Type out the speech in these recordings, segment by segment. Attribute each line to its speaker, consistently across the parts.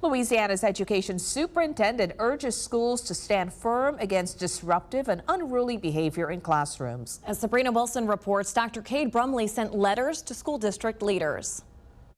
Speaker 1: Louisiana's education superintendent urges schools to stand firm against disruptive and unruly behavior in classrooms.
Speaker 2: As Sabrina Wilson reports, Dr. Cade Brumley sent letters to school district leaders.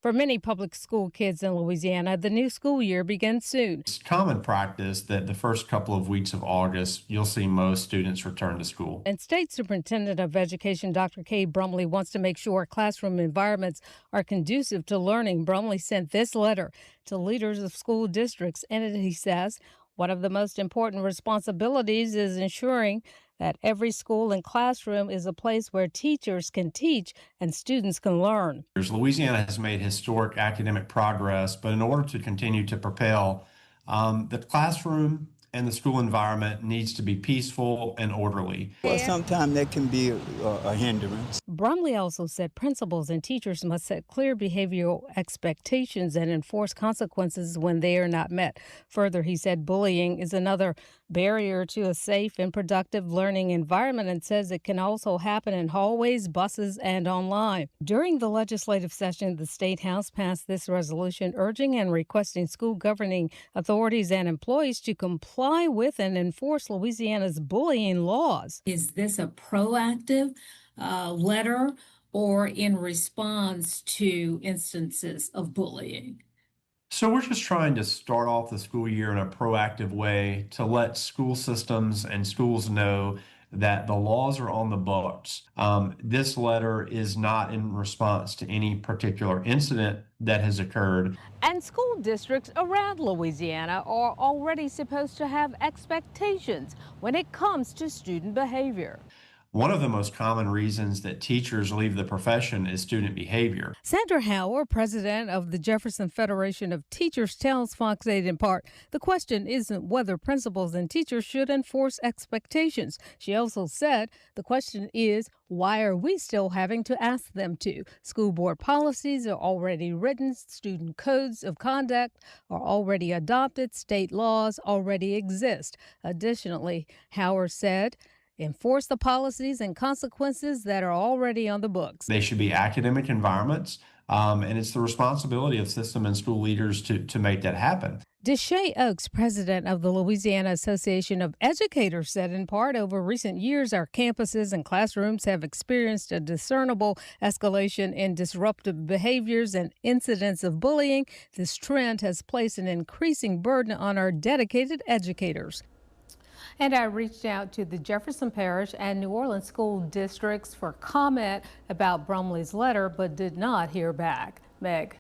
Speaker 3: For many public school kids in Louisiana, the new school year begins soon.
Speaker 4: It's common practice that the first couple of weeks of August, you'll see most students return to school.
Speaker 3: And State Superintendent of Education Dr. Cade Brumley wants to make sure classroom environments are conducive to learning. Brumley sent this letter to leaders of school districts, and he says one of the most important responsibilities is ensuring that every school and classroom is a place where teachers can teach and students can learn.
Speaker 4: Louisiana has made historic academic progress, but in order to continue to propel, the classroom and the school environment needs to be peaceful and orderly.
Speaker 5: Well, sometimes that can be a hindrance.
Speaker 3: Brumley also said principals and teachers must set clear behavioral expectations and enforce consequences when they are not met. Further, he said bullying is another barrier to a safe and productive learning environment and says it can also happen in hallways, buses, and online. During the legislative session, the State House passed this resolution urging and requesting school governing authorities and employees to comply with and enforce Louisiana's bullying laws.
Speaker 6: Is this a proactive letter or in response to instances of bullying?
Speaker 4: So we're just trying to start off the school year in a proactive way to let school systems and schools know that the laws are on the books. This letter is not in response to any particular incident that has occurred.
Speaker 3: And school districts around Louisiana are already supposed to have expectations when it comes to student behavior.
Speaker 4: One of the most common reasons that teachers leave the profession is student behavior.
Speaker 3: Sandra Howard, president of the Jefferson Federation of Teachers, tells Fox 8 in part, the question isn't whether principals and teachers should enforce expectations. She also said the question is, why are we still having to ask them to? School board policies are already written, student codes of conduct are already adopted, state laws already exist. Additionally, Howard said, enforce the policies and consequences that are already on the books.
Speaker 4: They should be academic environments, and it's the responsibility of system and school leaders to make that happen.
Speaker 3: Deshae Oaks, president of the Louisiana Association of Educators, said in part, over recent years, our campuses and classrooms have experienced a discernible escalation in disruptive behaviors and incidents of bullying. This trend has placed an increasing burden on our dedicated educators. And I reached out to the Jefferson Parish and New Orleans school districts for comment about Brumley's letter, but did not hear back. Meg.